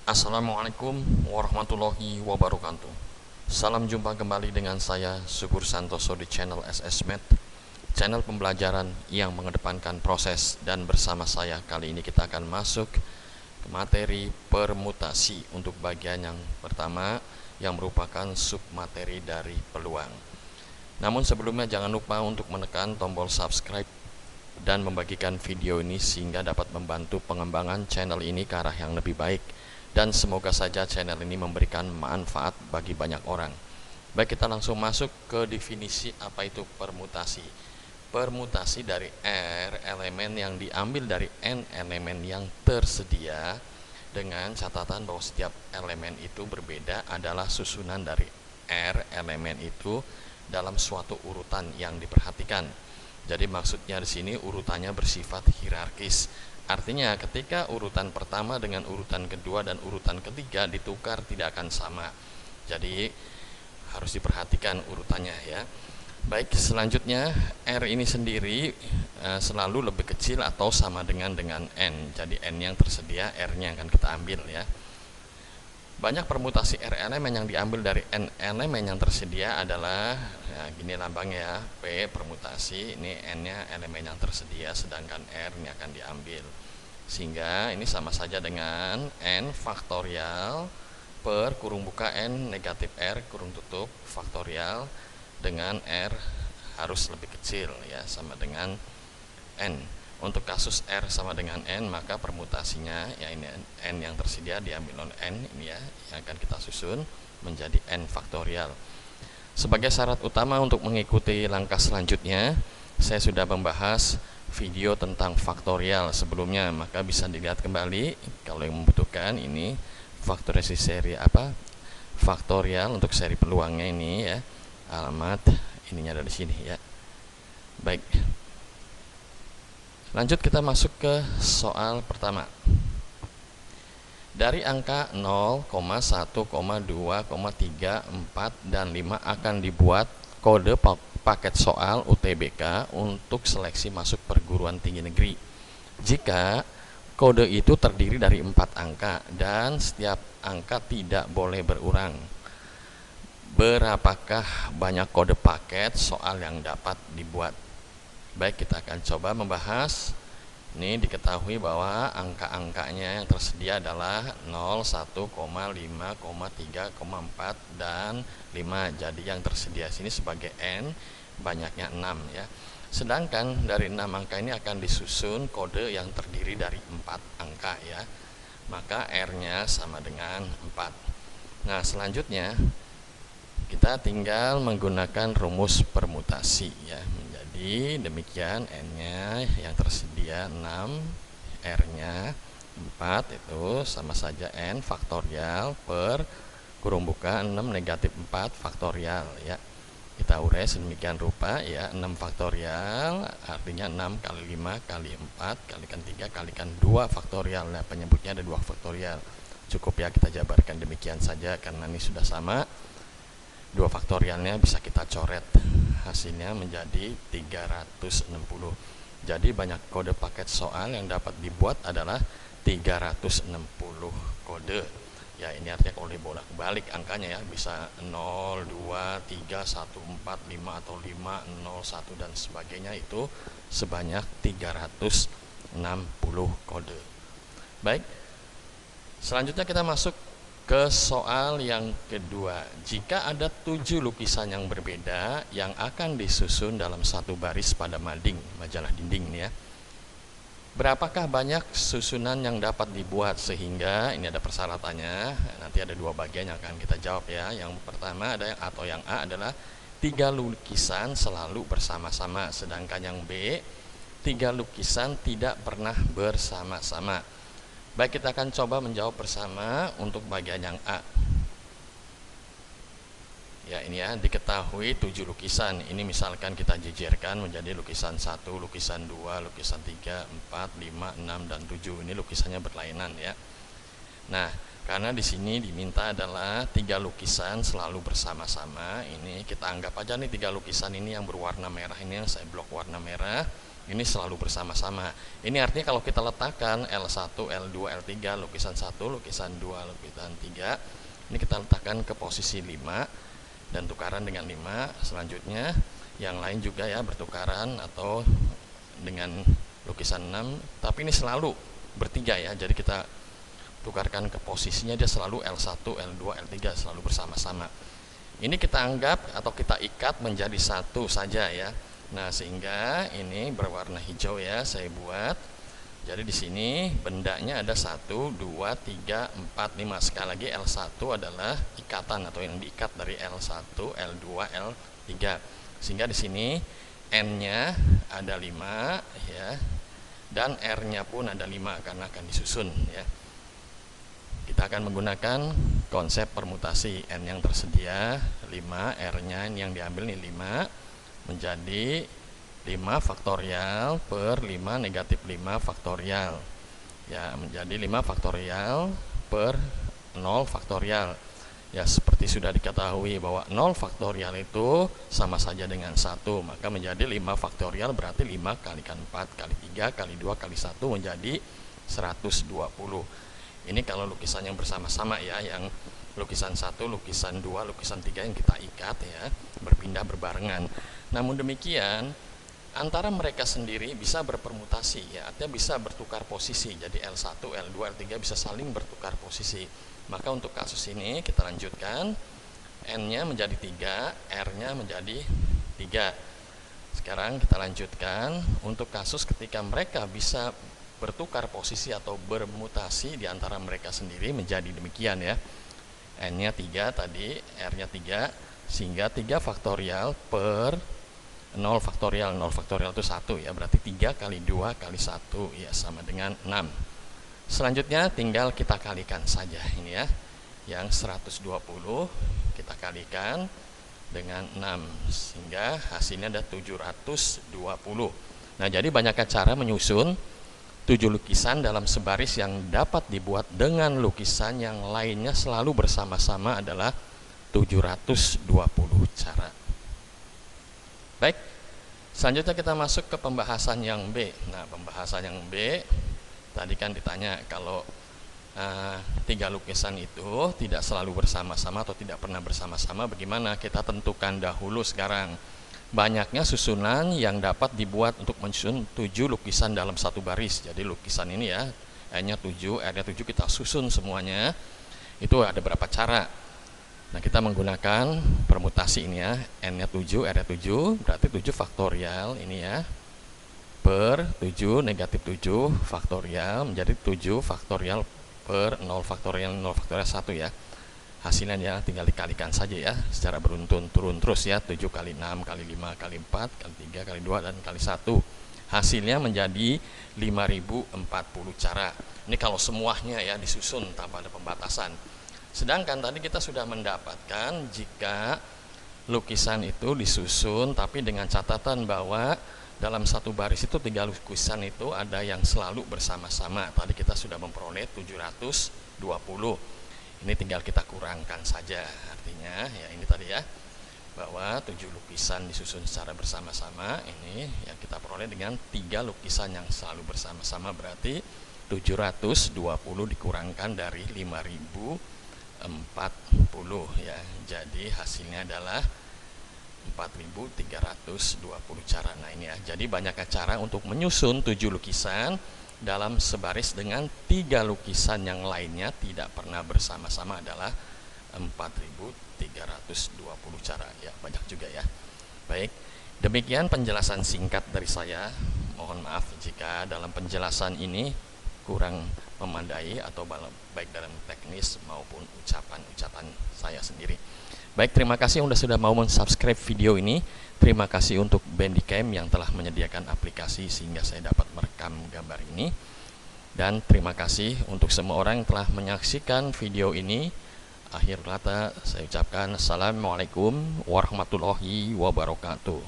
Assalamualaikum warahmatullahi wabarakatuh. Salam jumpa kembali dengan saya Subur Santoso di channel SSmed, channel pembelajaran yang mengedepankan proses. Dan bersama saya kali ini kita akan masuk ke materi permutasi untuk bagian yang pertama, yang merupakan submateri dari peluang. Namun sebelumnya jangan lupa untuk menekan tombol subscribe dan membagikan video ini sehingga dapat membantu pengembangan channel ini ke arah yang lebih baik. Dan semoga saja channel ini memberikan manfaat bagi banyak orang. Baik, kita langsung masuk ke definisi apa itu permutasi. Permutasi dari R elemen yang diambil dari N elemen yang tersedia, dengan catatan bahwa setiap elemen itu berbeda adalah susunan dari R elemen itu dalam suatu urutan yang diperhatikan. Jadi maksudnya di sini urutannya bersifat hierarkis. Artinya ketika urutan pertama dengan urutan kedua dan urutan ketiga ditukar tidak akan sama. Jadi harus diperhatikan urutannya ya. Baik, selanjutnya R ini sendiri selalu lebih kecil atau sama dengan N. Jadi N yang tersedia, R-nya akan kita ambil ya. Banyak permutasi R elemen yang diambil dari N elemen yang tersedia adalah gini lambangnya ya, P permutasi, ini N-nya elemen yang tersedia, sedangkan R-nya akan diambil. Sehingga ini sama saja dengan N faktorial per kurung buka N negatif R kurung tutup faktorial dengan R harus lebih kecil ya, sama dengan N. Untuk kasus R sama dengan N, maka permutasinya ya ini N yang tersedia diambil oleh N ini ya, yang akan kita susun menjadi N faktorial. Sebagai syarat utama untuk mengikuti langkah selanjutnya, saya sudah membahas video tentang faktorial sebelumnya, maka bisa dilihat kembali kalau yang membutuhkan. Ini faktoriasi seri apa? Faktorial untuk seri peluangnya ini ya. Alamat ininya ada di sini ya. Baik. Lanjut kita masuk ke soal pertama. Dari angka 0, 1, 2, 3, 4, dan 5 akan dibuat kode paket soal UTBK untuk seleksi masuk perguruan tinggi negeri. Jika kode itu terdiri dari 4 angka dan setiap angka tidak boleh berurang, berapakah banyak kode paket soal yang dapat dibuat? Baik, kita akan coba membahas. Ini diketahui bahwa angka-angkanya yang tersedia adalah 0, 1, 5, 3, 4, dan 5. Jadi yang tersedia sini sebagai N banyaknya 6 ya. Sedangkan dari 6 angka ini akan disusun kode yang terdiri dari 4 angka ya. Maka R-nya sama dengan 4. Nah, selanjutnya kita tinggal menggunakan rumus permutasi ya. Jadi demikian, N-nya yang tersedia 6, R-nya 4, itu sama saja N faktorial per kurung buka 6 negatif 4 faktorial ya. Kita urai sedemikian rupa ya, 6 faktorial artinya 6 kali 5 kali 4 kalikan 3 kalikan 2 faktorial. Nah, penyebutnya ada 2 faktorial. Cukup ya, kita jabarkan demikian saja karena ini sudah sama. 2 faktorialnya bisa kita coret, hasilnya menjadi 360. Jadi banyak kode paket soal yang dapat dibuat adalah 360 kode ya. Ini artinya kalau dibolak-balik angkanya ya, bisa 0, 2, 3, 1, 4, 5 atau 5, 0, 1 dan sebagainya, itu sebanyak 360 kode. Baik, selanjutnya kita masuk ke soal yang kedua. Jika ada 7 lukisan yang berbeda yang akan disusun dalam satu baris pada mading, majalah dinding ya, berapakah banyak susunan yang dapat dibuat? Sehingga ini ada persyaratannya, nanti ada 2 bagian yang akan kita jawab ya. Yang pertama ada yang atau yang A adalah 3 lukisan selalu bersama-sama, sedangkan yang B 3 lukisan tidak pernah bersama-sama. Baik, kita akan coba menjawab bersama untuk bagian yang A. Ya, ini ya, diketahui 7 lukisan. Ini misalkan kita jejerkan menjadi lukisan 1, lukisan 2, lukisan 3, 4, 5, 6, dan 7. Ini lukisannya berlainan ya. Nah, karena di sini diminta adalah 3 lukisan selalu bersama-sama. Ini kita anggap aja nih 3 lukisan ini yang berwarna merah ini yang saya blok warna merah. ini selalu bersama-sama. Ini artinya kalau kita letakkan L1, L2, L3, lukisan 1, lukisan 2, lukisan 3, ini kita letakkan ke posisi 5 dan tukaran dengan 5. Selanjutnya yang lain juga ya bertukaran atau dengan lukisan 6, tapi ini selalu bertiga ya. Jadi kita tukarkan ke posisinya, dia selalu L1, L2, L3 selalu bersama-sama. Ini kita anggap atau kita ikat menjadi satu saja ya. Nah, sehingga ini berwarna hijau ya saya buat. Jadi di sini bendanya ada 1, 2, 3, 4, 5. Sekali lagi L1 adalah ikatan atau yang diikat dari L1, L2, L3. Sehingga di sini N-nya ada 5 ya. Dan R-nya pun ada 5 karena akan disusun ya. Kita akan menggunakan konsep permutasi. N yang tersedia 5, R-nya yang diambil nih 5 menjadi 5 faktorial per 5 negatif 5 faktorial ya, menjadi 5 faktorial per 0 faktorial ya. Seperti sudah diketahui bahwa 0 faktorial itu sama saja dengan 1, maka menjadi 5 faktorial berarti 5 kalikan 4 kali 3 kali 2 kali 1 menjadi 120. Ini kalau lukisan yang bersama-sama ya, yang lukisan 1, lukisan 2, lukisan 3 yang kita ikat ya, berpindah berbarengan. Namun demikian, antara mereka sendiri bisa berpermutasi ya, artinya bisa bertukar posisi. Jadi L1, L2, L3 bisa saling bertukar posisi. Maka untuk kasus ini kita lanjutkan, N-nya menjadi 3, R-nya menjadi 3. Sekarang kita lanjutkan untuk kasus ketika mereka bisa bertukar posisi atau bermutasi di antara mereka sendiri menjadi demikian ya. N-nya 3 tadi, R-nya 3, sehingga 3 faktorial per 0 faktorial. 0 faktorial itu 1 ya, berarti 3 kali 2 kali 1 ya sama dengan 6. Selanjutnya tinggal kita kalikan saja ini ya. Yang 120 kita kalikan dengan 6 sehingga hasilnya ada 720. Nah, jadi banyak cara menyusun 7 lukisan dalam sebaris yang dapat dibuat dengan lukisan yang lainnya selalu bersama-sama adalah 720 cara. Baik, selanjutnya kita masuk ke pembahasan yang B. Nah, pembahasan yang B tadi kan ditanya kalau 3 lukisan itu tidak selalu bersama-sama atau tidak pernah bersama-sama, bagaimana? Kita tentukan dahulu sekarang banyaknya susunan yang dapat dibuat untuk menyusun 7 lukisan dalam satu baris. Jadi lukisan ini ya, N-nya 7, R-nya 7 kita susun semuanya. Itu ada berapa cara? Nah, kita menggunakan permutasi ini ya, N-nya 7, R-nya 7, berarti 7 faktorial ini ya, per 7 negatif 7 faktorial menjadi 7 faktorial per 0 faktorial 0 faktorial 1 ya. Hasilnya ya tinggal dikalikan saja ya, secara beruntun turun terus ya, 7 kali 6 kali 5 kali 4 kali 3 kali 2 dan kali 1. Hasilnya menjadi 5040 cara. Ini kalau semuanya ya disusun tanpa ada pembatasan. Sedangkan tadi kita sudah mendapatkan jika lukisan itu disusun tapi dengan catatan bahwa dalam satu baris itu 3 lukisan itu ada yang selalu bersama-sama. Tadi kita sudah memperoleh 720. Ini tinggal kita kurangkan saja, artinya ya ini tadi ya, bahwa 7 lukisan disusun secara bersama-sama. Ini yang kita peroleh dengan 3 lukisan yang selalu bersama-sama, berarti 720 dikurangkan dari 5040 ya. Jadi hasilnya adalah 4320 cara. Nah ini ya, jadi banyak cara untuk menyusun 7 lukisan dalam sebaris dengan 3 lukisan yang lainnya tidak pernah bersama-sama adalah 4320 cara ya, banyak juga ya. Baik, demikian penjelasan singkat dari saya. Mohon maaf jika dalam penjelasan ini kurang memadai atau baik dalam teknis maupun ucapan-ucapan saya sendiri. Baik, terima kasih sudah mau mensubscribe video ini. Terima kasih untuk Bandicam yang telah menyediakan aplikasi sehingga saya dapat merekam gambar ini. Dan terima kasih untuk semua orang yang telah menyaksikan video ini. Akhir kata saya ucapkan Assalamualaikum warahmatullahi wabarakatuh.